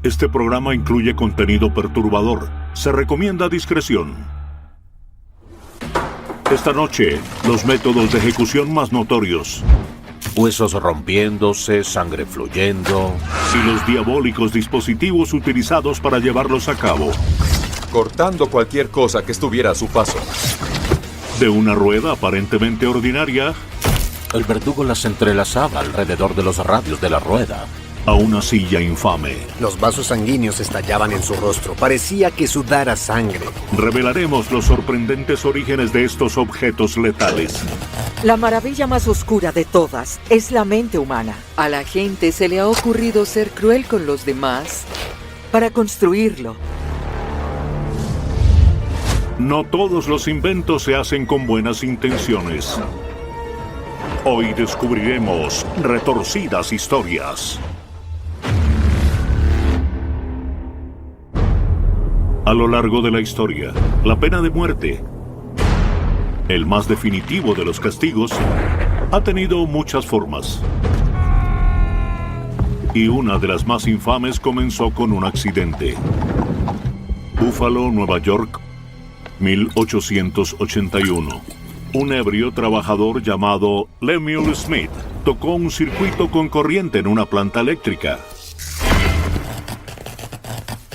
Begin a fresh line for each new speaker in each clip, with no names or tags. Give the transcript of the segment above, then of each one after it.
Este programa incluye contenido perturbador. Se recomienda discreción. Esta noche, los métodos de ejecución más notorios.
Huesos rompiéndose, sangre fluyendo.
Y los diabólicos dispositivos utilizados para llevarlos a cabo.
Cortando cualquier cosa que estuviera a su paso.
De una rueda aparentemente ordinaria,
El verdugo las entrelazaba alrededor de los radios de la rueda.
a una silla infame.
Los vasos sanguíneos estallaban en su rostro. Parecía que sudara sangre.
Revelaremos los sorprendentes orígenes de estos objetos letales.
La maravilla más oscura de todas es la mente humana. A la gente se le ha ocurrido ser cruel con los demás para construirlo.
No todos los inventos se hacen con buenas intenciones. Hoy descubriremos retorcidas historias. A lo largo de la historia, la pena de muerte, el más definitivo de los castigos, ha tenido muchas formas. Y una de las más infames comenzó con un accidente. Buffalo, Nueva York, 1881. Un ebrio trabajador llamado Lemuel Smith tocó un circuito con corriente en una planta eléctrica.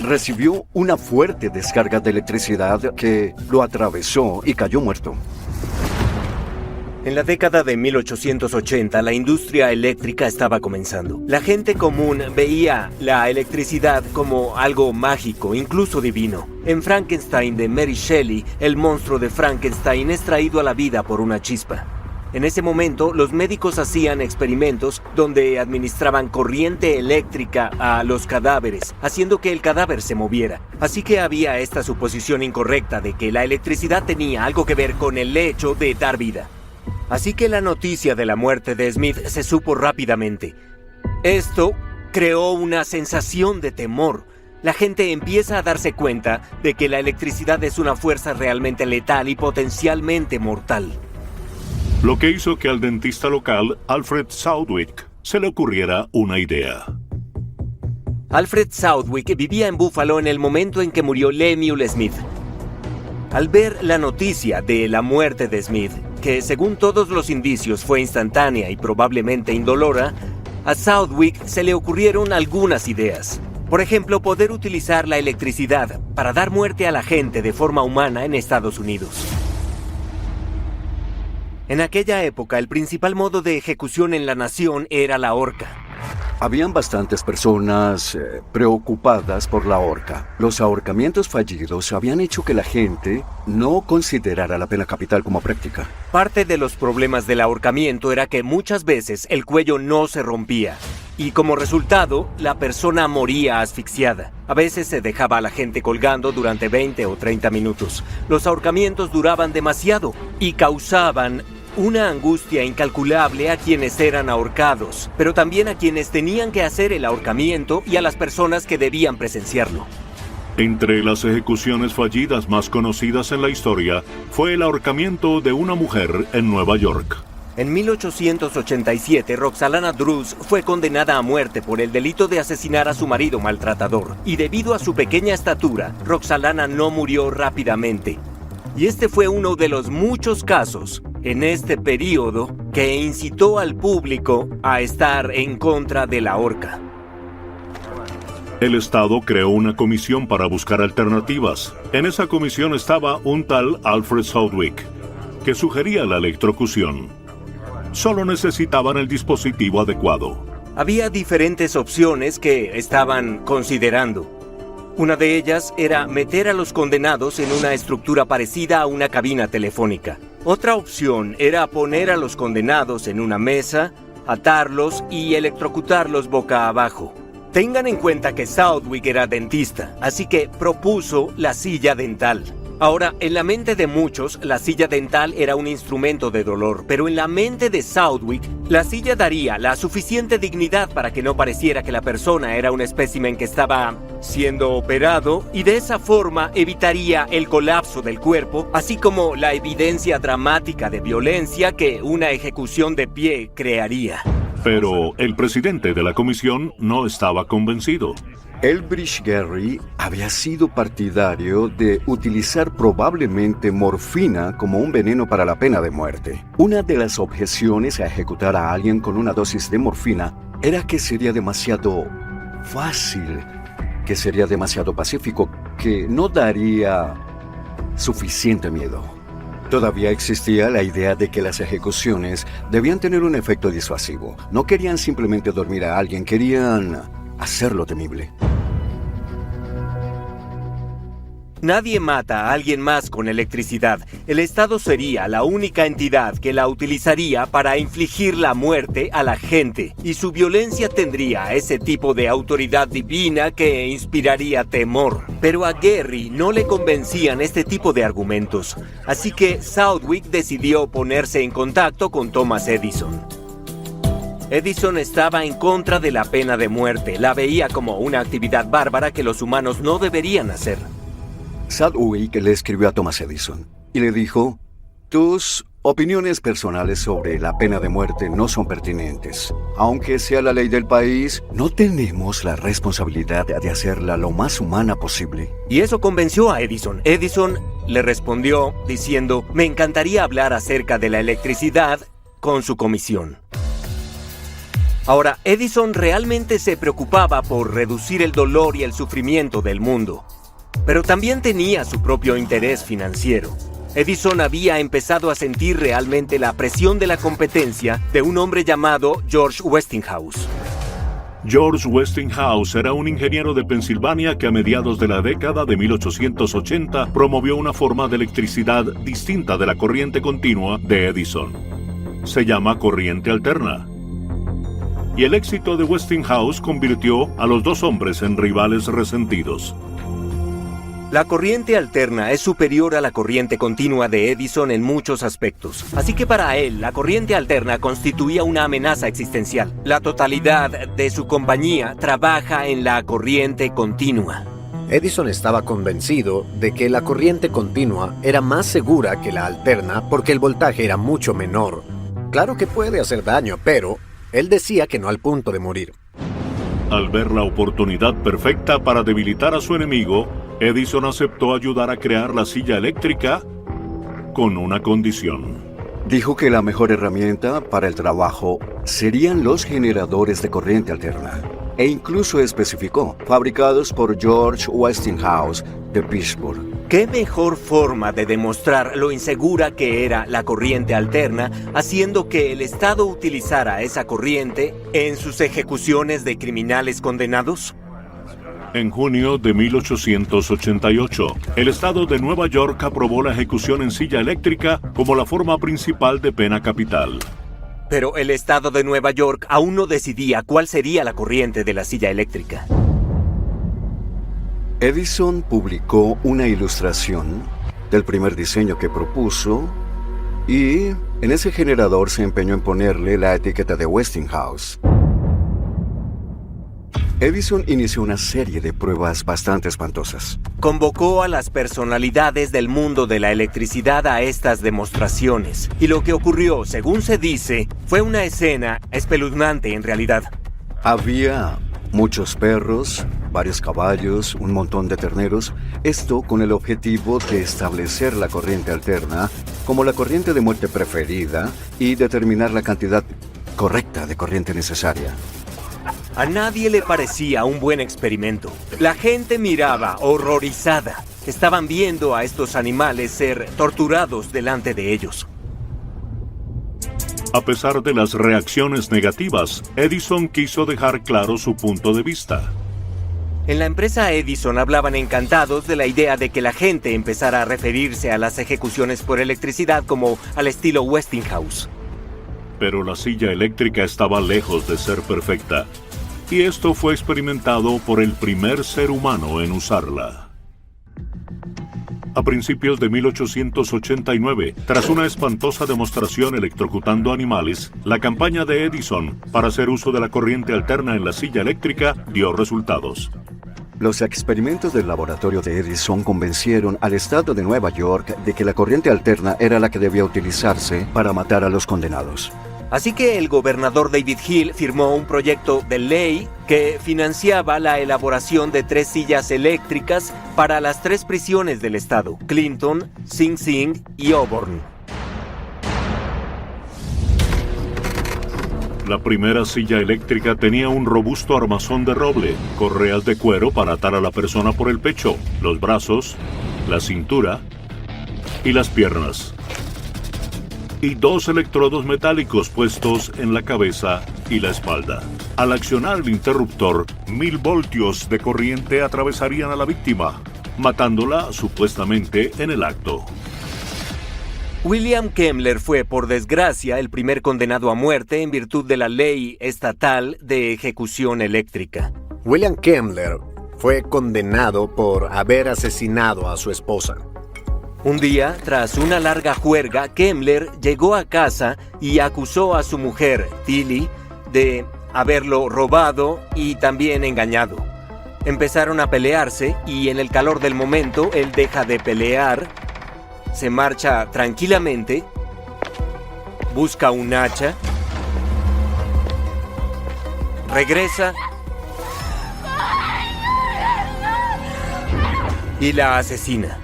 Recibió una fuerte descarga de electricidad que lo atravesó y cayó muerto.
En la década de 1880, la industria eléctrica estaba comenzando. La gente común veía la electricidad como algo mágico, incluso divino. En Frankenstein de Mary Shelley, el monstruo de Frankenstein es traído a la vida por una chispa. En ese momento, los médicos hacían experimentos donde administraban corriente eléctrica a los cadáveres, haciendo que el cadáver se moviera. Así que había esta suposición incorrecta de que la electricidad tenía algo que ver con el hecho de dar vida. Así que la noticia de la muerte de Smith se supo rápidamente. Esto creó una sensación de temor. La gente empieza a darse cuenta de que la electricidad es una fuerza realmente letal y potencialmente mortal.
Lo que hizo que al dentista local, Alfred Southwick, se le ocurriera una idea.
Alfred Southwick vivía en Buffalo en el momento en que murió Lemuel Smith. Al ver la noticia de la muerte de Smith, que según todos los indicios fue instantánea y probablemente indolora, a Southwick se le ocurrieron algunas ideas. Por ejemplo, poder utilizar la electricidad para dar muerte a la gente de forma humana en Estados Unidos. En aquella época, el principal modo de ejecución en la nación era la horca.
Habían bastantes personas preocupadas por la horca. Los ahorcamientos fallidos habían hecho que la gente no considerara la pena capital como práctica.
Parte de los problemas del ahorcamiento era que muchas veces el cuello no se rompía y como resultado la persona moría asfixiada. A veces se dejaba a la gente colgando durante 20 o 30 minutos. Los ahorcamientos duraban demasiado y causaban una angustia incalculable a quienes eran ahorcados, pero también a quienes tenían que hacer el ahorcamiento y a las personas que debían presenciarlo.
Entre las ejecuciones fallidas más conocidas en la historia fue el ahorcamiento de una mujer en Nueva York.
En 1887, Roxalana Druse fue condenada a muerte por el delito de asesinar a su marido maltratador. Y debido a su pequeña estatura, Roxalana no murió rápidamente. Y este fue uno de los muchos casos en este período que incitó al público a estar en contra de la horca.
El Estado creó una comisión para buscar alternativas. En esa comisión estaba un tal Alfred Southwick, que sugería la electrocución. Solo necesitaban el dispositivo adecuado.
Había diferentes opciones que estaban considerando. Una de ellas era meter a los condenados en una estructura parecida a una cabina telefónica. Otra opción era poner a los condenados en una mesa, atarlos y electrocutarlos boca abajo. Tengan en cuenta que Southwick era dentista, así que propuso la silla dental. Ahora, en la mente de muchos, la silla dental era un instrumento de dolor, pero en la mente de Southwick, la silla daría la suficiente dignidad para que no pareciera que la persona era un espécimen que estaba siendo operado, y de esa forma evitaría el colapso del cuerpo, así como la evidencia dramática de violencia que una ejecución de pie crearía.
Pero el presidente de la comisión no estaba convencido.
Elbridge Gerry había sido partidario de utilizar probablemente morfina como un veneno para la pena de muerte. Una de las objeciones a ejecutar a alguien con una dosis de morfina era que sería demasiado fácil, que sería demasiado pacífico, que no daría suficiente miedo. Todavía existía la idea de que las ejecuciones debían tener un efecto disuasivo. No querían simplemente dormir a alguien, querían hacerlo temible.
Nadie mata a alguien más con electricidad. El Estado sería la única entidad que la utilizaría para infligir la muerte a la gente, y su violencia tendría ese tipo de autoridad divina que inspiraría temor. Pero a Gerry no le convencían este tipo de argumentos, así que Southwick decidió ponerse en contacto con Thomas Edison. Edison estaba en contra de la pena de muerte, la veía como una actividad bárbara que los humanos no deberían hacer.
Southwick le escribió a Thomas Edison y le dijo: tus opiniones personales sobre la pena de muerte no son pertinentes. Aunque sea la ley del país, no tenemos la responsabilidad de hacerla lo más humana posible.
Y eso convenció a Edison. Edison le respondió diciendo: me encantaría hablar acerca de la electricidad con su comisión. Ahora, Edison realmente se preocupaba por reducir el dolor y el sufrimiento del mundo, pero también tenía su propio interés financiero. Edison había empezado a sentir realmente la presión de la competencia de un hombre llamado George Westinghouse.
George Westinghouse era un ingeniero de Pensilvania que a mediados de la década de 1880 promovió una forma de electricidad distinta de la corriente continua de Edison. Se llama corriente alterna. Y el éxito de Westinghouse convirtió a los dos hombres en rivales resentidos.
La corriente alterna es superior a la corriente continua de Edison en muchos aspectos. Así que para él, la corriente alterna constituía una amenaza existencial. La totalidad de su compañía trabaja en la corriente continua.
Edison estaba convencido de que la corriente continua era más segura que la alterna porque el voltaje era mucho menor. Claro que puede hacer daño, pero él decía que no al punto de morir.
Al ver la oportunidad perfecta para debilitar a su enemigo, Edison aceptó ayudar a crear la silla eléctrica con una condición.
Dijo que la mejor herramienta para el trabajo serían los generadores de corriente alterna. E incluso especificó, fabricados por George Westinghouse de Pittsburgh.
¿Qué mejor forma de demostrar lo insegura que era la corriente alterna, haciendo que el Estado utilizara esa corriente en sus ejecuciones de criminales condenados?
En junio de 1888, el Estado de Nueva York aprobó la ejecución en silla eléctrica como la forma principal de pena capital.
Pero el Estado de Nueva York aún no decidía cuál sería la corriente de la silla eléctrica.
Edison publicó una ilustración del primer diseño que propuso y en ese generador se empeñó en ponerle la etiqueta de Westinghouse. Edison inició una serie de pruebas bastante espantosas.
Convocó a las personalidades del mundo de la electricidad a estas demostraciones. Y lo que ocurrió, según se dice, fue una escena espeluznante en realidad.
Había muchos perros, varios caballos, un montón de terneros. Esto con el objetivo de establecer la corriente alterna como la corriente de muerte preferida y determinar la cantidad correcta de corriente necesaria.
A nadie le parecía un buen experimento. La gente miraba horrorizada. Estaban viendo a estos animales ser torturados delante de ellos.
A pesar de las reacciones negativas, Edison quiso dejar claro su punto de vista.
En la empresa Edison hablaban encantados de la idea de que la gente empezara a referirse a las ejecuciones por electricidad como al estilo Westinghouse.
Pero la silla eléctrica estaba lejos de ser perfecta. Y esto fue experimentado por el primer ser humano en usarla. A principios de 1889, tras una espantosa demostración electrocutando animales, la campaña de Edison para hacer uso de la corriente alterna en la silla eléctrica dio resultados.
Los experimentos del laboratorio de Edison convencieron al Estado de Nueva York de que la corriente alterna era la que debía utilizarse para matar a los condenados.
Así que el gobernador David Hill firmó un proyecto de ley que financiaba la elaboración de 3 sillas eléctricas para las 3 prisiones del estado: Clinton, Sing Sing y Auburn.
La primera silla eléctrica tenía un robusto armazón de roble, correas de cuero para atar a la persona por el pecho, los brazos, la cintura y las piernas, y 2 electrodos metálicos puestos en la cabeza y la espalda. Al accionar el interruptor, 1000 voltios de corriente atravesarían a la víctima, matándola supuestamente en el acto.
William Kemmler fue, por desgracia, el primer condenado a muerte en virtud de la ley estatal de ejecución eléctrica.
William Kemmler fue condenado por haber asesinado a su esposa.
Un día, tras una larga juerga, Kemmler llegó a casa y acusó a su mujer, Tilly, de haberlo robado y también engañado. Empezaron a pelearse y en el calor del momento él deja de pelear, se marcha tranquilamente, busca un hacha, regresa y la asesina.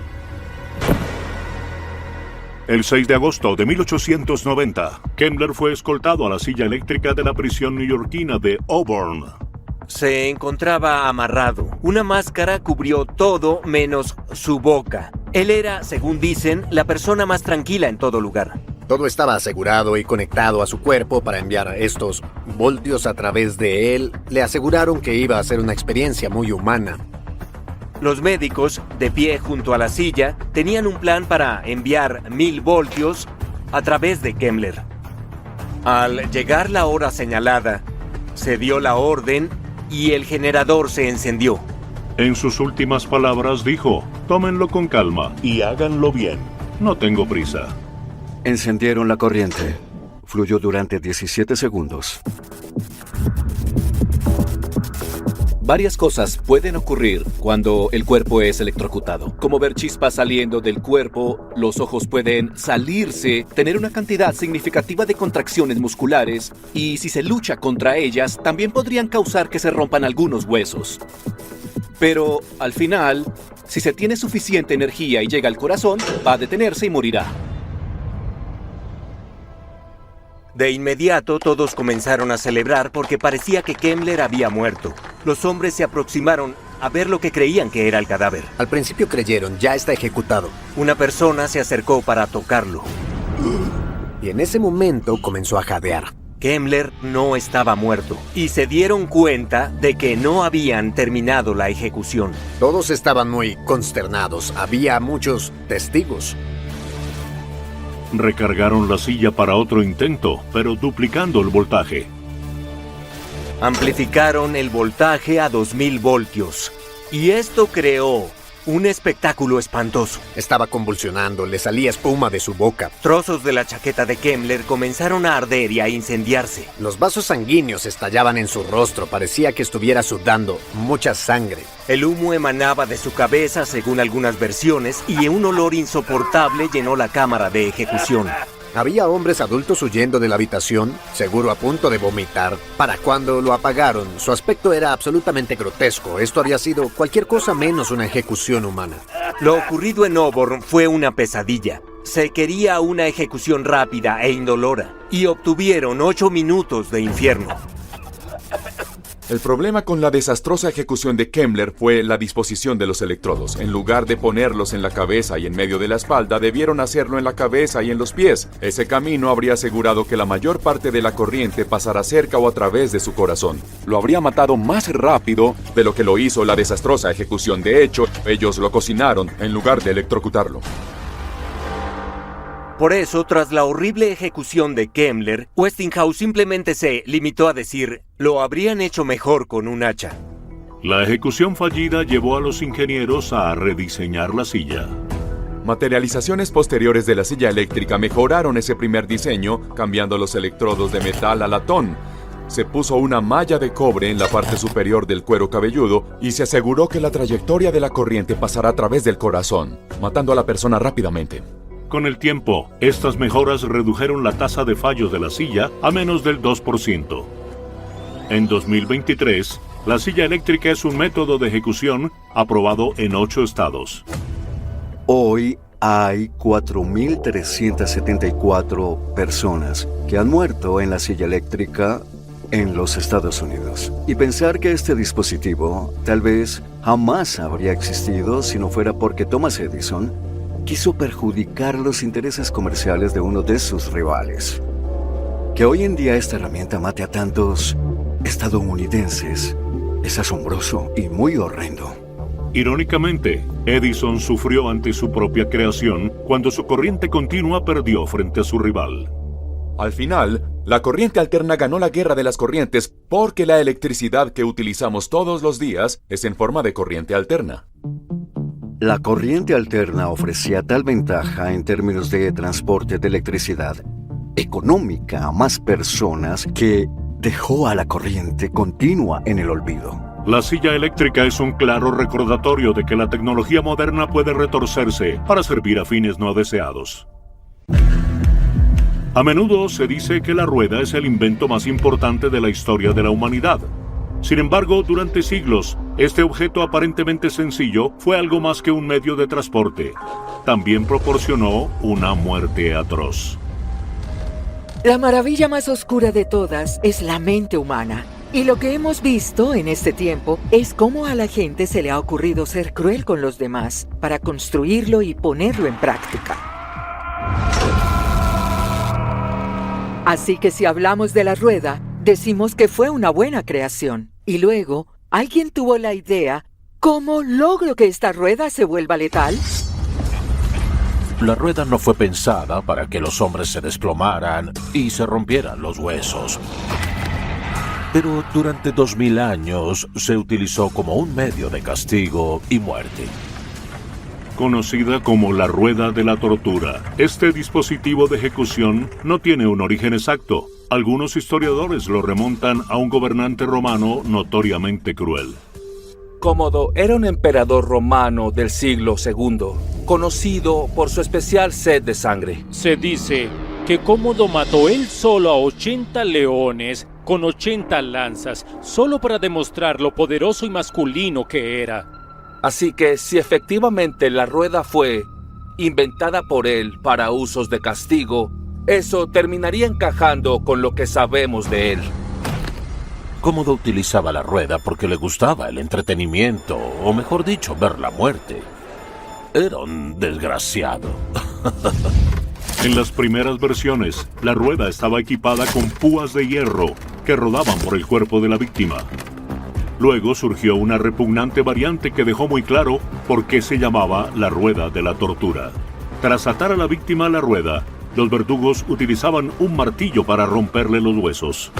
El 6 de agosto de 1890, Kemmler fue escoltado a la silla eléctrica de la prisión neoyorquina de Auburn.
Se encontraba amarrado. Una máscara cubrió todo menos su boca. Él era, según dicen, la persona más tranquila en todo lugar.
Todo estaba asegurado y conectado a su cuerpo para enviar estos voltios a través de él. Le aseguraron que iba a ser una experiencia muy humana.
Los médicos, de pie junto a la silla, tenían un plan para enviar 1000 voltios a través de Kemmler. Al llegar la hora señalada, se dio la orden y el generador se encendió.
En sus últimas palabras dijo: tómenlo con calma y háganlo bien. No tengo prisa.
Encendieron la corriente. Fluyó durante 17 segundos.
Varias cosas pueden ocurrir cuando el cuerpo es electrocutado, como ver chispas saliendo del cuerpo, los ojos pueden salirse, tener una cantidad significativa de contracciones musculares, y si se lucha contra ellas, también podrían causar que se rompan algunos huesos. Pero, al final, si se tiene suficiente energía y llega al corazón, va a detenerse y morirá.
De inmediato todos comenzaron a celebrar porque parecía que Kemmler había muerto. Los hombres se aproximaron a ver lo que creían que era el cadáver.
Al principio creyeron, ya está ejecutado.
Una persona se acercó para tocarlo.
Y en ese momento comenzó a jadear.
Kemmler no estaba muerto y se dieron cuenta de que no habían terminado la ejecución.
Todos estaban muy consternados. Había muchos testigos.
Recargaron la silla para otro intento, pero duplicando el voltaje.
Amplificaron el voltaje a 2000 voltios. Y esto creó un espectáculo espantoso.
Estaba convulsionando, le salía espuma de su boca.
Trozos de la chaqueta de Kemmler comenzaron a arder y a incendiarse.
Los vasos sanguíneos estallaban en su rostro, parecía que estuviera sudando mucha sangre.
El humo emanaba de su cabeza, según algunas versiones, y un olor insoportable llenó la cámara de ejecución.
Había hombres adultos huyendo de la habitación, seguro a punto de vomitar. Para cuando lo apagaron, su aspecto era absolutamente grotesco. Esto había sido cualquier cosa menos una ejecución humana.
Lo ocurrido en Auburn fue una pesadilla. Se quería una ejecución rápida e indolora, y obtuvieron 8 minutos de infierno.
El problema con la desastrosa ejecución de Kemmler fue la disposición de los electrodos. En lugar de ponerlos en la cabeza y en medio de la espalda, debieron hacerlo en la cabeza y en los pies. Ese camino habría asegurado que la mayor parte de la corriente pasara cerca o a través de su corazón. Lo habría matado más rápido de lo que lo hizo la desastrosa ejecución. De hecho, ellos lo cocinaron en lugar de electrocutarlo.
Por eso, tras la horrible ejecución de Kemmler, Westinghouse simplemente se limitó a decir: lo habrían hecho mejor con un hacha.
La ejecución fallida llevó a los ingenieros a rediseñar la silla.
Materializaciones posteriores de la silla eléctrica mejoraron ese primer diseño, cambiando los electrodos de metal a latón. Se puso una malla de cobre en la parte superior del cuero cabelludo y se aseguró que la trayectoria de la corriente pasará a través del corazón, matando a la persona rápidamente.
Con el tiempo, estas mejoras redujeron la tasa de fallos de la silla a menos del 2%. En 2023, la silla eléctrica es un método de ejecución aprobado en 8 estados.
Hoy hay 4.374 personas que han muerto en la silla eléctrica en los Estados Unidos. Y pensar que este dispositivo tal vez jamás habría existido si no fuera porque Thomas Edison quiso perjudicar los intereses comerciales de uno de sus rivales. Que hoy en día esta herramienta mate a tantos estadounidenses es asombroso y muy horrendo.
Irónicamente, Edison sufrió ante su propia creación cuando su corriente continua perdió frente a su rival.
Al final, la corriente alterna ganó la guerra de las corrientes porque la electricidad que utilizamos todos los días es en forma de corriente alterna.
La corriente alterna ofrecía tal ventaja en términos de transporte de electricidad económica a más personas que dejó a la corriente continua en el olvido.
La silla eléctrica es un claro recordatorio de que la tecnología moderna puede retorcerse para servir a fines no deseados. A menudo se dice que la rueda es el invento más importante de la historia de la humanidad. Sin embargo, durante siglos, este objeto aparentemente sencillo fue algo más que un medio de transporte. También proporcionó una muerte atroz.
La maravilla más oscura de todas es la mente humana. Y lo que hemos visto en este tiempo es cómo a la gente se le ha ocurrido ser cruel con los demás para construirlo y ponerlo en práctica. Así que si hablamos de la rueda, decimos que fue una buena creación. Y luego, alguien tuvo la idea, ¿cómo logro que esta rueda se vuelva letal?
La rueda no fue pensada para que los hombres se desplomaran y se rompieran los huesos. Pero durante 2000 años se utilizó como un medio de castigo y muerte.
Conocida como la rueda de la tortura, este dispositivo de ejecución no tiene un origen exacto. Algunos historiadores lo remontan a un gobernante romano notoriamente cruel.
Cómodo era un emperador romano del siglo II, conocido por su especial sed de sangre.
Se dice que Cómodo mató él solo a 80 leones con 80 lanzas, solo para demostrar lo poderoso y masculino que era.
Así que si efectivamente la rueda fue inventada por él para usos de castigo, eso terminaría encajando con lo que sabemos de él.
Cómodo utilizaba la rueda porque le gustaba el entretenimiento, o mejor dicho, ver la muerte. Era un desgraciado.
En las primeras versiones, la rueda estaba equipada con púas de hierro que rodaban por el cuerpo de la víctima. Luego surgió una repugnante variante que dejó muy claro por qué se llamaba la rueda de la tortura. Tras atar a la víctima a la rueda, los verdugos utilizaban un martillo para romperle los huesos.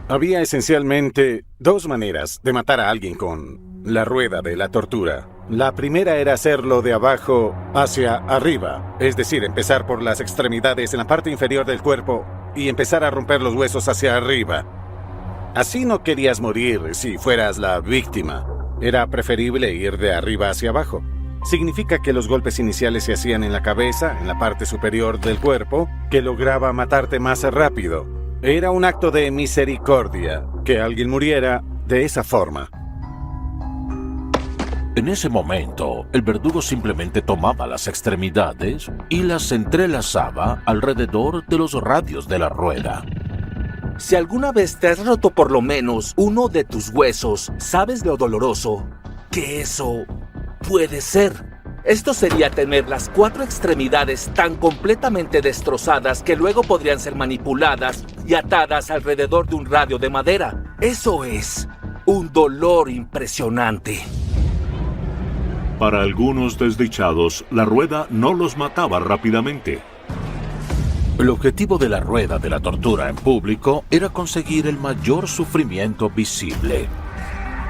Había esencialmente dos maneras de matar a alguien con la rueda de la tortura. La primera era hacerlo de abajo hacia arriba, es decir, empezar por las extremidades en la parte inferior del cuerpo y empezar a romper los huesos hacia arriba. Así no querías morir si fueras la víctima. Era preferible ir de arriba hacia abajo. Significa que los golpes iniciales se hacían en la cabeza, en la parte superior del cuerpo, que lograba matarte más rápido. Era un acto de misericordia que alguien muriera de esa forma.
En ese momento, el verdugo simplemente tomaba las extremidades y las entrelazaba alrededor de los radios de la rueda.
Si alguna vez te has roto por lo menos uno de tus huesos, ¿sabes lo doloroso que eso puede ser? Esto sería tener las 4 extremidades tan completamente destrozadas que luego podrían ser manipuladas y atadas alrededor de un radio de madera. Eso es un dolor impresionante.
Para algunos desdichados, la rueda no los mataba rápidamente.
El objetivo de la rueda de la tortura en público era conseguir el mayor sufrimiento visible.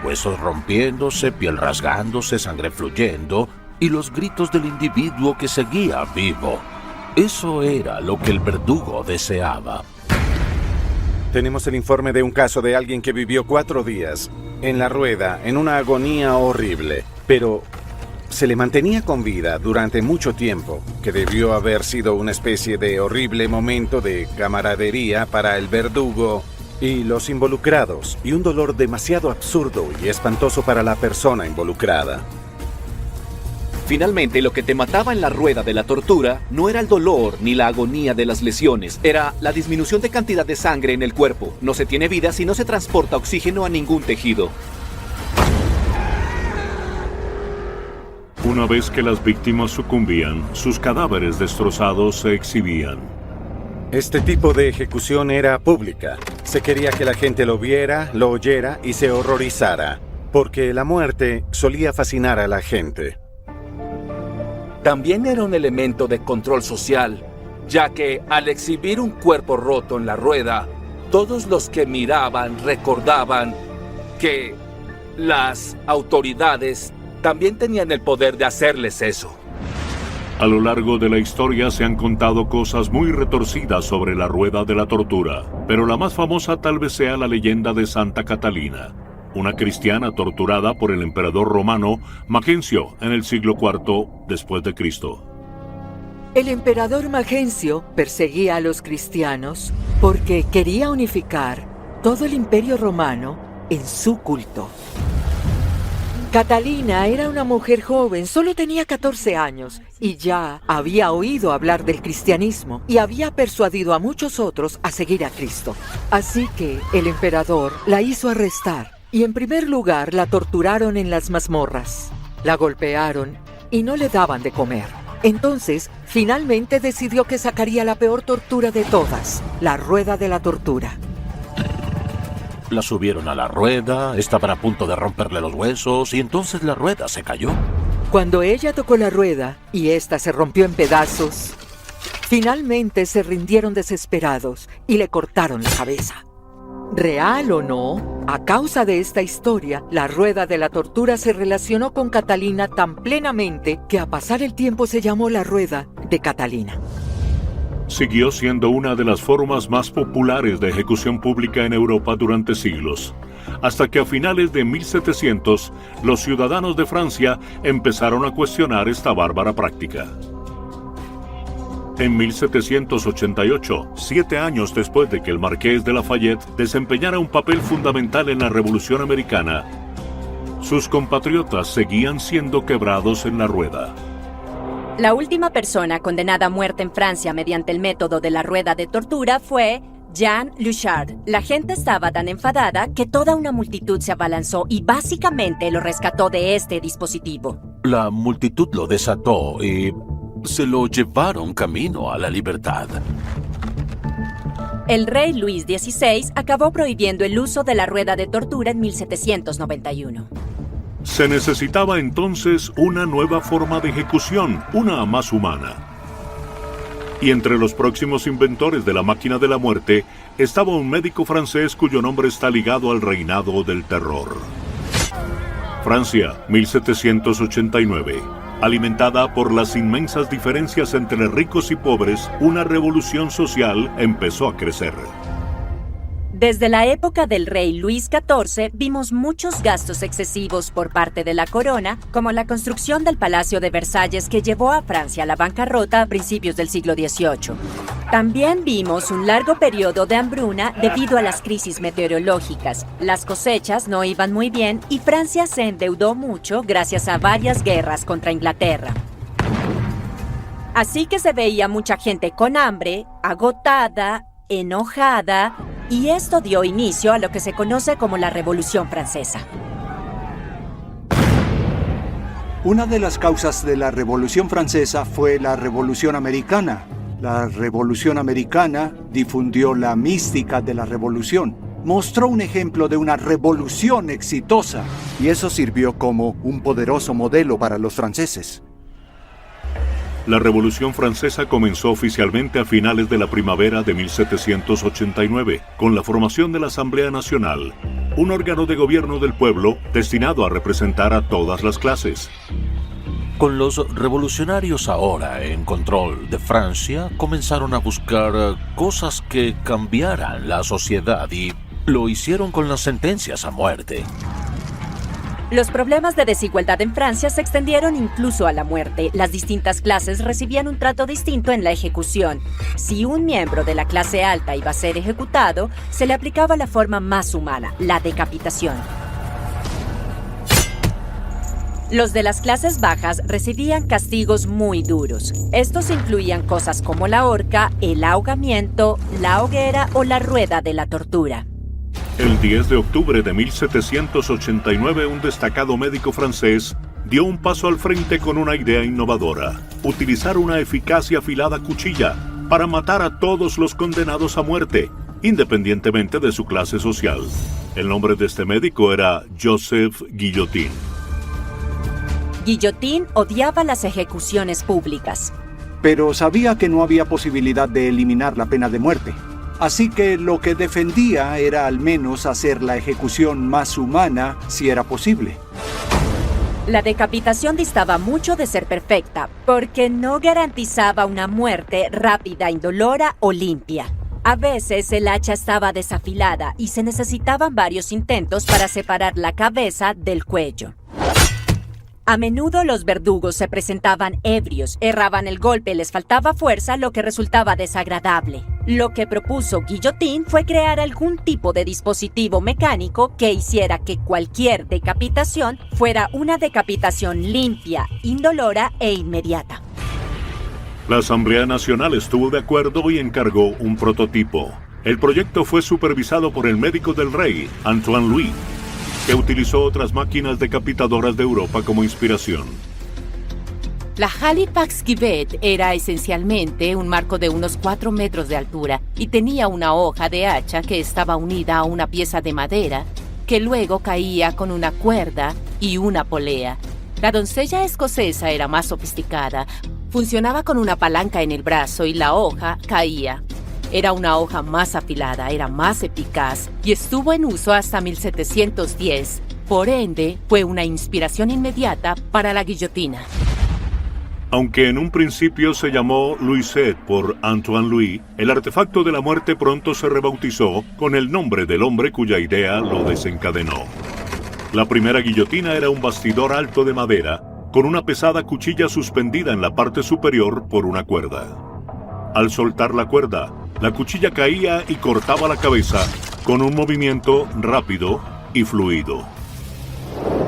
Huesos rompiéndose, piel rasgándose, sangre fluyendo y los gritos del individuo que seguía vivo. Eso era lo que el verdugo deseaba.
Tenemos el informe de un caso de alguien que vivió 4 días en la rueda, en una agonía horrible. Pero se le mantenía con vida durante mucho tiempo, que debió haber sido una especie de horrible momento de camaradería para el verdugo y los involucrados, y un dolor demasiado absurdo y espantoso para la persona involucrada.
Finalmente, lo que te mataba en la rueda de la tortura no era el dolor ni la agonía de las lesiones, era la disminución de cantidad de sangre en el cuerpo. No se tiene vida si no se transporta oxígeno a ningún tejido.
Una vez que las víctimas sucumbían, sus cadáveres destrozados se exhibían.
Este tipo de ejecución era pública. Se quería que la gente lo viera, lo oyera y se horrorizara, porque la muerte solía fascinar a la gente.
También era un elemento de control social, ya que al exhibir un cuerpo roto en la rueda, todos los que miraban recordaban que las autoridades también tenían el poder de hacerles eso.
A lo largo de la historia se han contado cosas muy retorcidas sobre la rueda de la tortura, pero la más famosa tal vez sea la leyenda de Santa Catalina, una cristiana torturada por el emperador romano Magencio en el siglo IV después de Cristo.
El emperador Magencio perseguía a los cristianos porque quería unificar todo el imperio romano en su culto. Catalina era una mujer joven, solo tenía 14 años y ya había oído hablar del cristianismo y había persuadido a muchos otros a seguir a Cristo. Así que el emperador la hizo arrestar y en primer lugar la torturaron en las mazmorras. La golpearon y no le daban de comer. Entonces, finalmente decidió que sacaría la peor tortura de todas, la rueda de la tortura.
La subieron a la rueda, estaban a punto de romperle los huesos y entonces la rueda se cayó.
Cuando ella tocó la rueda y ésta se rompió en pedazos, finalmente se rindieron desesperados y le cortaron la cabeza. Real o no, a causa de esta historia, la rueda de la tortura se relacionó con Catalina tan plenamente que a pasar el tiempo se llamó la rueda de Catalina.
Siguió siendo una de las formas más populares de ejecución pública en Europa durante siglos, hasta que a finales de 1700 los ciudadanos de Francia empezaron a cuestionar esta bárbara práctica. En 1788, 7 años después de que el marqués de Lafayette desempeñara un papel fundamental en la Revolución Americana, sus compatriotas seguían siendo quebrados en la rueda.
La última persona condenada a muerte en Francia mediante el método de la rueda de tortura fue Jean Luchard. La gente estaba tan enfadada que toda una multitud se abalanzó y básicamente lo rescató de este dispositivo.
La multitud lo desató y se lo llevaron camino a la libertad.
El rey Luis XVI acabó prohibiendo el uso de la rueda de tortura en 1791.
Se necesitaba entonces una nueva forma de ejecución, una más humana. Y entre los próximos inventores de la máquina de la muerte estaba un médico francés cuyo nombre está ligado al reinado del terror. Francia, 1789. Alimentada por las inmensas diferencias entre ricos y pobres, una revolución social empezó a crecer.
Desde la época del rey Luis XIV vimos muchos gastos excesivos por parte de la corona, como la construcción del Palacio de Versalles que llevó a Francia a la bancarrota a principios del siglo XVIII. También vimos un largo periodo de hambruna debido a las crisis meteorológicas. Las cosechas no iban muy bien y Francia se endeudó mucho gracias a varias guerras contra Inglaterra. Así que se veía mucha gente con hambre, agotada, enojada, y esto dio inicio a lo que se conoce como la Revolución Francesa.
Una de las causas de la Revolución Francesa fue la Revolución Americana. La Revolución Americana difundió la mística de la revolución. Mostró un ejemplo de una revolución exitosa.
Y eso sirvió como un poderoso modelo para los franceses.
La Revolución Francesa comenzó oficialmente a finales de la primavera de 1789, con la formación de la Asamblea Nacional, un órgano de gobierno del pueblo destinado a representar a todas las clases.
Con los revolucionarios ahora en control de Francia, comenzaron a buscar cosas que cambiaran la sociedad y lo hicieron con las sentencias a muerte.
Los problemas de desigualdad en Francia se extendieron incluso a la muerte. Las distintas clases recibían un trato distinto en la ejecución. Si un miembro de la clase alta iba a ser ejecutado, se le aplicaba la forma más humana, la decapitación. Los de las clases bajas recibían castigos muy duros. Estos incluían cosas como la horca, el ahogamiento, la hoguera o la rueda de la tortura.
El 10 de octubre de 1789, un destacado médico francés dio un paso al frente con una idea innovadora: utilizar una eficaz y afilada cuchilla para matar a todos los condenados a muerte, independientemente de su clase social. El nombre de este médico era Joseph Guillotin.
Guillotin odiaba las ejecuciones públicas.
Pero sabía que no había posibilidad de eliminar la pena de muerte. Así que lo que defendía era al menos hacer la ejecución más humana si era posible.
La decapitación distaba mucho de ser perfecta, porque no garantizaba una muerte rápida, indolora o limpia. A veces el hacha estaba desafilada y se necesitaban varios intentos para separar la cabeza del cuello. A menudo los verdugos se presentaban ebrios, erraban el golpe, les faltaba fuerza, lo que resultaba desagradable. Lo que propuso Guillotin fue crear algún tipo de dispositivo mecánico que hiciera que cualquier decapitación fuera una decapitación limpia, indolora e inmediata.
La Asamblea Nacional estuvo de acuerdo y encargó un prototipo. El proyecto fue supervisado por el médico del rey, Antoine Louis, que utilizó otras máquinas decapitadoras de Europa como inspiración.
La Halifax-Givet era esencialmente un marco de unos 4 metros de altura y tenía una hoja de hacha que estaba unida a una pieza de madera que luego caía con una cuerda y una polea. La doncella escocesa era más sofisticada. Funcionaba con una palanca en el brazo y la hoja caía. Era una hoja más afilada, era más eficaz y estuvo en uso hasta 1710. Por ende, fue una inspiración inmediata para la guillotina.
Aunque en un principio se llamó Louiset por Antoine Louis, el artefacto de la muerte pronto se rebautizó con el nombre del hombre cuya idea lo desencadenó. La primera guillotina era un bastidor alto de madera con una pesada cuchilla suspendida en la parte superior por una cuerda. Al soltar la cuerda, la cuchilla caía y cortaba la cabeza con un movimiento rápido y fluido.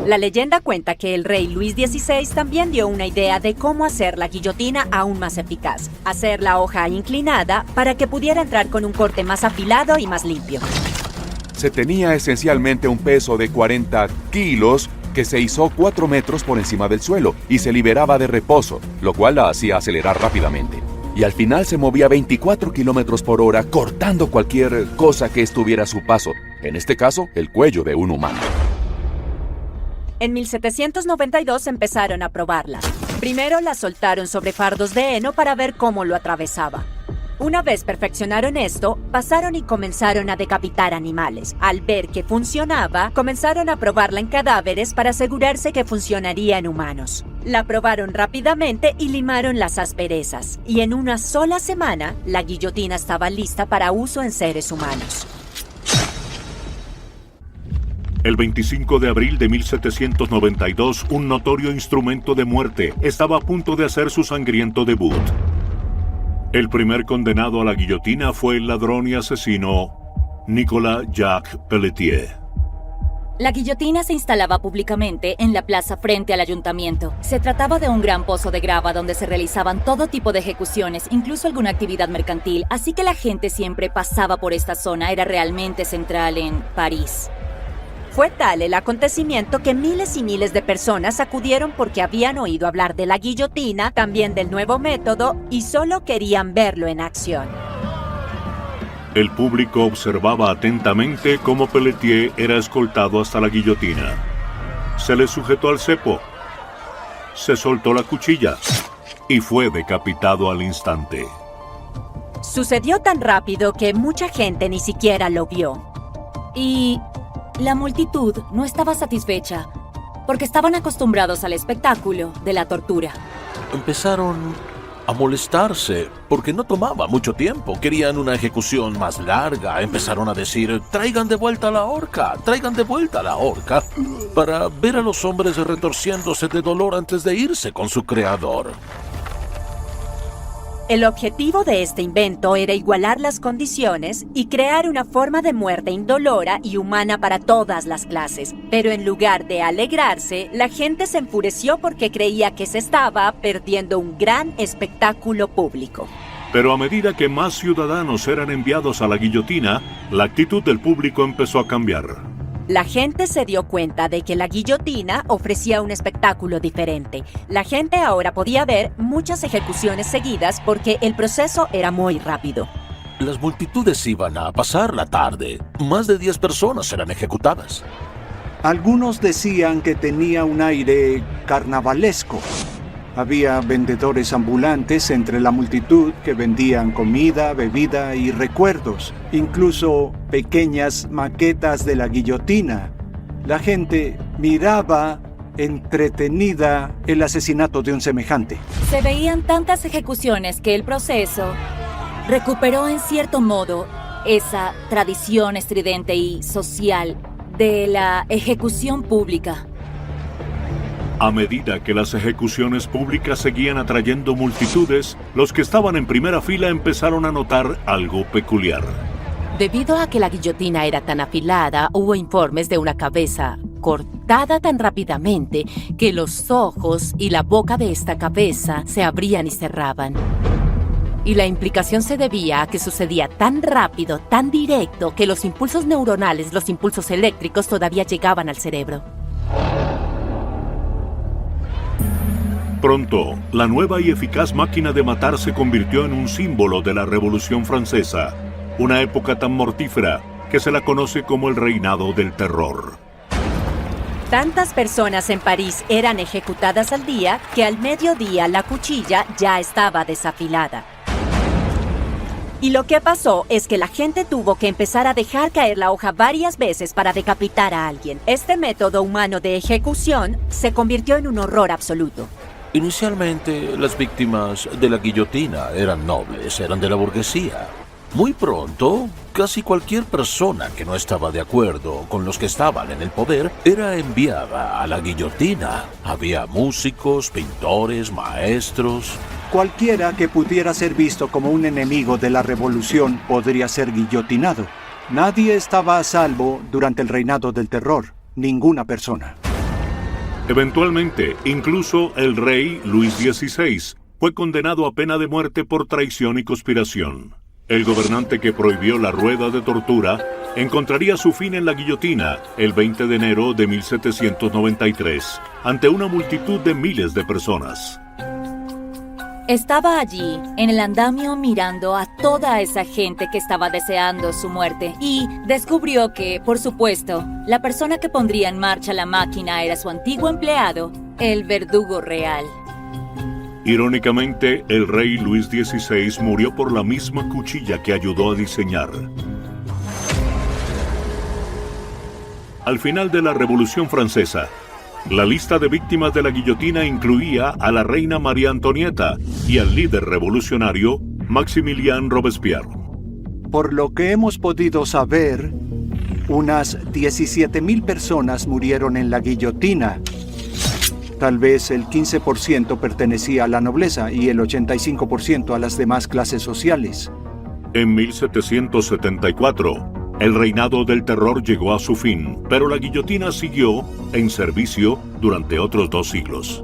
La leyenda cuenta que el rey Luis XVI también dio una idea de cómo hacer la guillotina aún más eficaz. Hacer la hoja inclinada para que pudiera entrar con un corte más afilado y más limpio.
Se tenía esencialmente un peso de 40 kilos que se izó 4 metros por encima del suelo y se liberaba de reposo, lo cual la hacía acelerar rápidamente. Y al final se movía a 24 kilómetros por hora, cortando cualquier cosa que estuviera a su paso, en este caso, el cuello de un humano.
En 1792 empezaron a probarla. Primero la soltaron sobre fardos de heno para ver cómo lo atravesaba. Una vez perfeccionaron esto, pasaron y comenzaron a decapitar animales. Al ver que funcionaba, comenzaron a probarla en cadáveres para asegurarse que funcionaría en humanos. La probaron rápidamente y limaron las asperezas. Y en una sola semana, la guillotina estaba lista para uso en seres humanos.
El 25 de abril de 1792, un notorio instrumento de muerte estaba a punto de hacer su sangriento debut. El primer condenado a la guillotina fue el ladrón y asesino Nicolas Jacques Pelletier.
La guillotina se instalaba públicamente en la plaza frente al ayuntamiento. Se trataba de un gran pozo de grava donde se realizaban todo tipo de ejecuciones, incluso alguna actividad mercantil, así que la gente siempre pasaba por esta zona. Era realmente central en París.
Fue tal el acontecimiento que miles y miles de personas acudieron porque habían oído hablar de la guillotina, también del nuevo método, y solo querían verlo en acción.
El público observaba atentamente cómo Pelletier era escoltado hasta la guillotina. Se le sujetó al cepo, se soltó la cuchilla y fue decapitado al instante.
Sucedió tan rápido que mucha gente ni siquiera lo vio.
Y la multitud no estaba satisfecha, porque estaban acostumbrados al espectáculo de la tortura.
Empezaron a molestarse, porque no tomaba mucho tiempo. Querían una ejecución más larga. Empezaron a decir, traigan de vuelta la horca, traigan de vuelta la horca, para ver a los hombres retorciéndose de dolor antes de irse con su creador.
El objetivo de este invento era igualar las condiciones y crear una forma de muerte indolora y humana para todas las clases. Pero en lugar de alegrarse, la gente se enfureció porque creía que se estaba perdiendo un gran espectáculo público.
Pero a medida que más ciudadanos eran enviados a la guillotina, la actitud del público empezó a cambiar.
La gente se dio cuenta de que la guillotina ofrecía un espectáculo diferente. La gente ahora podía ver muchas ejecuciones seguidas porque el proceso era muy rápido.
Las multitudes iban a pasar la tarde. Más de 10 personas eran ejecutadas.
Algunos decían que tenía un aire carnavalesco. Había vendedores ambulantes entre la multitud que vendían comida, bebida y recuerdos, incluso pequeñas maquetas de la guillotina. La gente miraba entretenida el asesinato de un semejante.
Se veían tantas ejecuciones que el proceso recuperó en cierto modo esa tradición estridente y social de la ejecución pública.
A medida que las ejecuciones públicas seguían atrayendo multitudes, los que estaban en primera fila empezaron a notar algo peculiar.
Debido a que la guillotina era tan afilada, hubo informes de una cabeza cortada tan rápidamente que los ojos y la boca de esta cabeza se abrían y cerraban. Y la implicación se debía a que sucedía tan rápido, tan directo, que los impulsos neuronales, los impulsos eléctricos, todavía llegaban al cerebro.
Pronto, la nueva y eficaz máquina de matar se convirtió en un símbolo de la Revolución Francesa, una época tan mortífera que se la conoce como el reinado del terror.
Tantas personas en París eran ejecutadas al día que al mediodía la cuchilla ya estaba desafilada. Y lo que pasó es que la gente tuvo que empezar a dejar caer la hoja varias veces para decapitar a alguien. Este método humano de ejecución se convirtió en un horror absoluto.
Inicialmente, las víctimas de la guillotina eran nobles, eran de la burguesía. Muy pronto, casi cualquier persona que no estaba de acuerdo con los que estaban en el poder era enviada a la guillotina. Había músicos, pintores, maestros.
Cualquiera que pudiera ser visto como un enemigo de la revolución podría ser guillotinado. Nadie estaba a salvo durante el reinado del terror, ninguna persona.
Eventualmente, incluso el rey Luis XVI fue condenado a pena de muerte por traición y conspiración. El gobernante que prohibió la rueda de tortura encontraría su fin en la guillotina el 20 de enero de 1793, ante una multitud de miles de personas.
Estaba allí, en el andamio, mirando a toda esa gente que estaba deseando su muerte y descubrió que, por supuesto, la persona que pondría en marcha la máquina era su antiguo empleado, el verdugo real.
Irónicamente, el rey Luis XVI murió por la misma cuchilla que ayudó a diseñar. Al final de la Revolución Francesa, la lista de víctimas de la guillotina incluía a la reina María Antonieta y al líder revolucionario Maximilien Robespierre.
Por lo que hemos podido saber, unas 17,000 personas murieron en la guillotina. Tal vez el 15% pertenecía a la nobleza y el 85% a las demás clases sociales.
En 1774, el reinado del terror llegó a su fin, pero la guillotina siguió en servicio durante otros 2 siglos.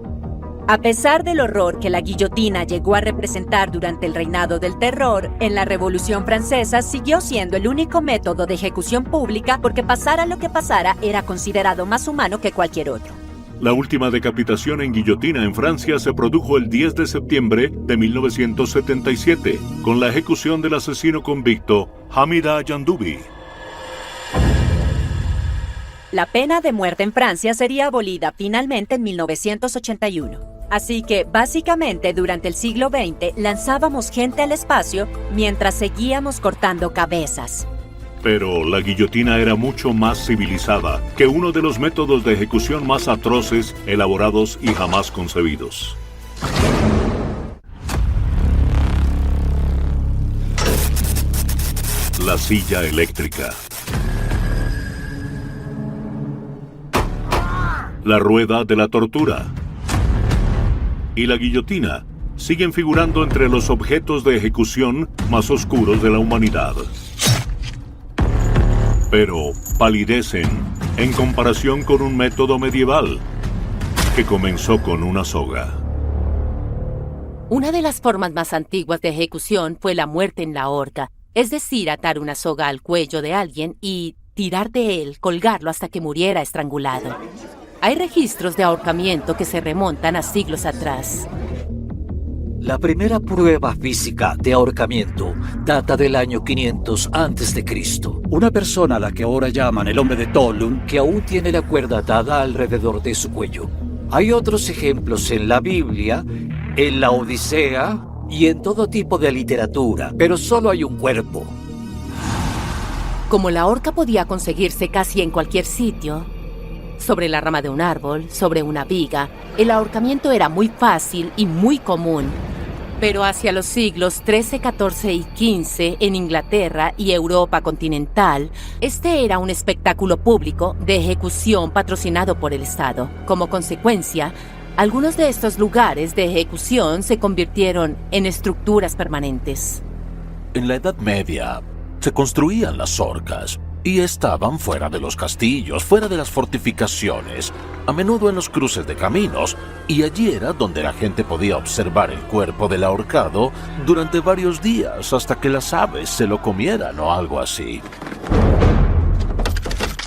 A pesar del horror que la guillotina llegó a representar durante el reinado del terror, en la Revolución Francesa siguió siendo el único método de ejecución pública porque pasara lo que pasara era considerado más humano que cualquier otro.
La última decapitación en guillotina en Francia se produjo el 10 de septiembre de 1977, con la ejecución del asesino convicto Hamida Yandoubi.
La pena de muerte en Francia sería abolida finalmente en 1981. Así que, básicamente, durante el siglo XX lanzábamos gente al espacio mientras seguíamos cortando cabezas.
Pero la guillotina era mucho más civilizada que uno de los métodos de ejecución más atroces, elaborados y jamás concebidos. silla eléctrica. La rueda de la tortura y la guillotina siguen figurando entre los objetos de ejecución más oscuros de la humanidad. Pero palidecen en comparación con un método medieval que comenzó con una soga.
Una de las formas más antiguas de ejecución fue la muerte en la horca, es decir, atar una soga al cuello de alguien y tirar de él, colgarlo hasta que muriera estrangulado. Hay registros de ahorcamiento que se remontan a siglos atrás.
La primera prueba física de ahorcamiento data del año 500 a.C. Una persona a la que ahora llaman el hombre de Tolun, que aún tiene la cuerda atada alrededor de su cuello. Hay otros ejemplos en la Biblia, en la Odisea y en todo tipo de literatura, pero solo hay un cuerpo.
Como la horca podía conseguirse casi en cualquier sitio, sobre la rama de un árbol, sobre una viga, el ahorcamiento era muy fácil y muy común. Pero hacia los siglos XIII, XIV y XV, en Inglaterra y Europa continental, este era un espectáculo público de ejecución patrocinado por el Estado. Como consecuencia, algunos de estos lugares de ejecución se convirtieron en estructuras permanentes.
En la Edad Media se construían las horcas y estaban fuera de los castillos, fuera de las fortificaciones, a menudo en los cruces de caminos, y allí era donde la gente podía observar el cuerpo del ahorcado durante varios días hasta que las aves se lo comieran o algo así.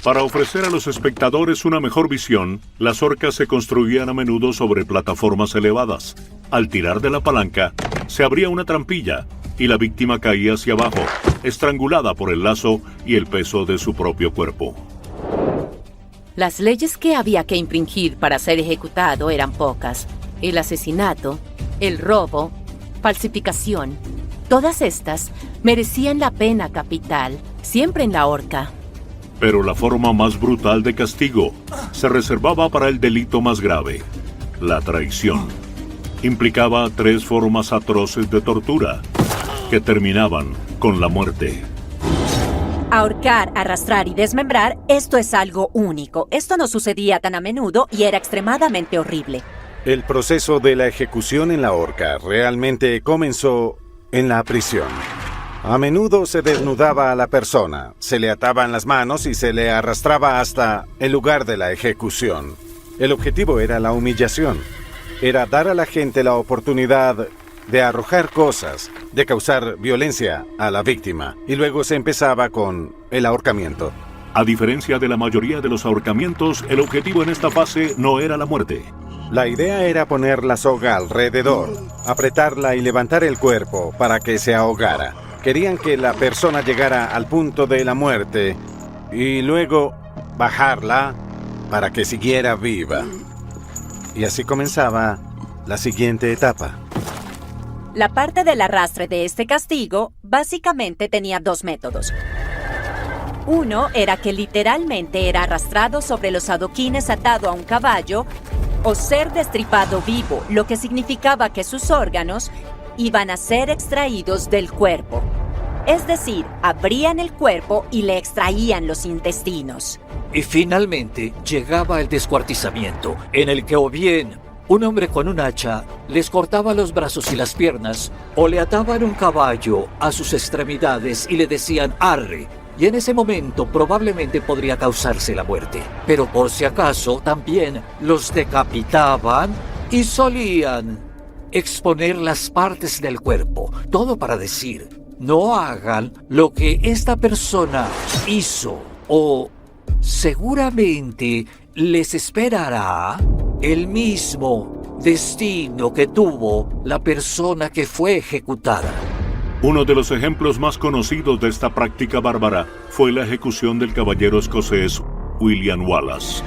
Para ofrecer a los espectadores una mejor visión, las horcas se construían a menudo sobre plataformas elevadas. Al tirar de la palanca, se abría una trampilla y la víctima caía hacia abajo, estrangulada por el lazo y el peso de su propio cuerpo.
Las leyes que había que infringir para ser ejecutado eran pocas. El asesinato, el robo, falsificación, todas estas merecían la pena capital, siempre en la horca.
Pero la forma más brutal de castigo se reservaba para el delito más grave, la traición. Implicaba 3 formas atroces de tortura que terminaban con la muerte.
Ahorcar, arrastrar y desmembrar, esto es algo único. Esto no sucedía tan a menudo y era extremadamente horrible.
El proceso de la ejecución en la horca realmente comenzó en la prisión. A menudo se desnudaba a la persona, se le ataban las manos y se le arrastraba hasta el lugar de la ejecución. El objetivo era la humillación. Era dar a la gente la oportunidad de arrojar cosas, de causar violencia a la víctima. Y luego se empezaba con el ahorcamiento.
A diferencia de la mayoría de los ahorcamientos, el objetivo en esta fase no era la muerte.
La idea era poner la soga alrededor, apretarla y levantar el cuerpo para que se ahogara. Querían que la persona llegara al punto de la muerte y luego bajarla para que siguiera viva. Y así comenzaba la siguiente etapa.
La parte del arrastre de este castigo básicamente tenía 2 métodos. Uno era que literalmente era arrastrado sobre los adoquines atado a un caballo o ser destripado vivo, lo que significaba que sus órganos iban a ser extraídos del cuerpo. Es decir, abrían el cuerpo y le extraían los intestinos.
Y finalmente llegaba el descuartizamiento, en el que o bien un hombre con un hacha les cortaba los brazos y las piernas, o le ataban un caballo a sus extremidades y le decían «arre», y en ese momento probablemente podría causarse la muerte. Pero por si acaso también los decapitaban y solían exponer las partes del cuerpo, todo para decir «no hagan lo que esta persona hizo», o «seguramente les esperará el mismo destino que tuvo la persona que fue ejecutada».
Uno de los ejemplos más conocidos de esta práctica bárbara fue la ejecución del caballero escocés William Wallace.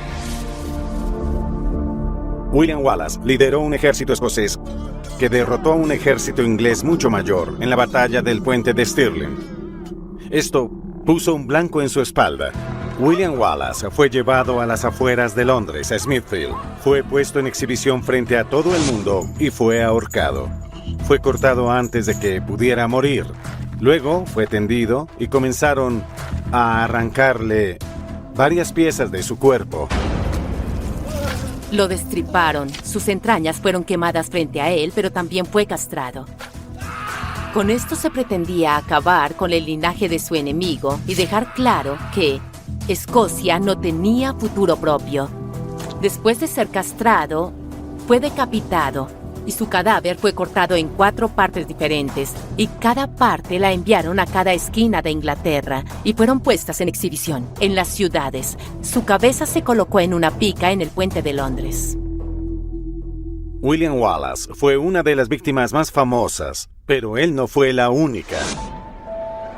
William Wallace lideró un ejército escocés que derrotó a un ejército inglés mucho mayor en la batalla del puente de Stirling. Esto puso un blanco en su espalda. William Wallace fue llevado a las afueras de Londres, a Smithfield. Fue puesto en exhibición frente a todo el mundo y fue ahorcado. Fue cortado antes de que pudiera morir. Luego fue tendido y comenzaron a arrancarle varias piezas de su cuerpo.
Lo destriparon, sus entrañas fueron quemadas frente a él, pero también fue castrado. Con esto se pretendía acabar con el linaje de su enemigo y dejar claro que Escocia no tenía futuro propio. Después de ser castrado, fue decapitado y su cadáver fue cortado en 4 partes diferentes y cada parte la enviaron a cada esquina de Inglaterra y fueron puestas en exhibición en las ciudades. Su cabeza se colocó en una pica en el puente de Londres.
William Wallace fue una de las víctimas más famosas, pero él no fue la única.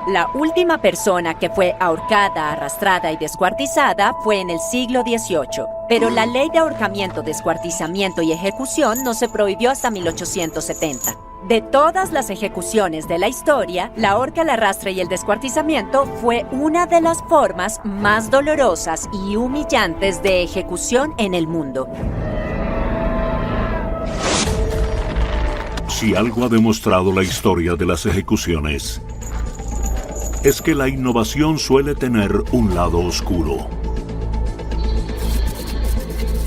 La última persona que fue ahorcada, arrastrada y descuartizada fue en el siglo XVIII, pero la ley de ahorcamiento, descuartizamiento y ejecución no se prohibió hasta 1870. De todas las ejecuciones de la historia, la horca, el arrastre y el descuartizamiento fue una de las formas más dolorosas y humillantes de ejecución en el mundo.
Si algo ha demostrado la historia de las ejecuciones, es que la innovación suele tener un lado oscuro.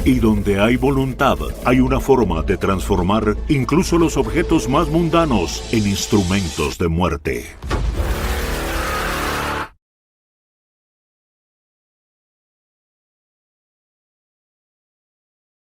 Y donde hay voluntad, hay una forma de transformar incluso los objetos más mundanos en instrumentos de muerte.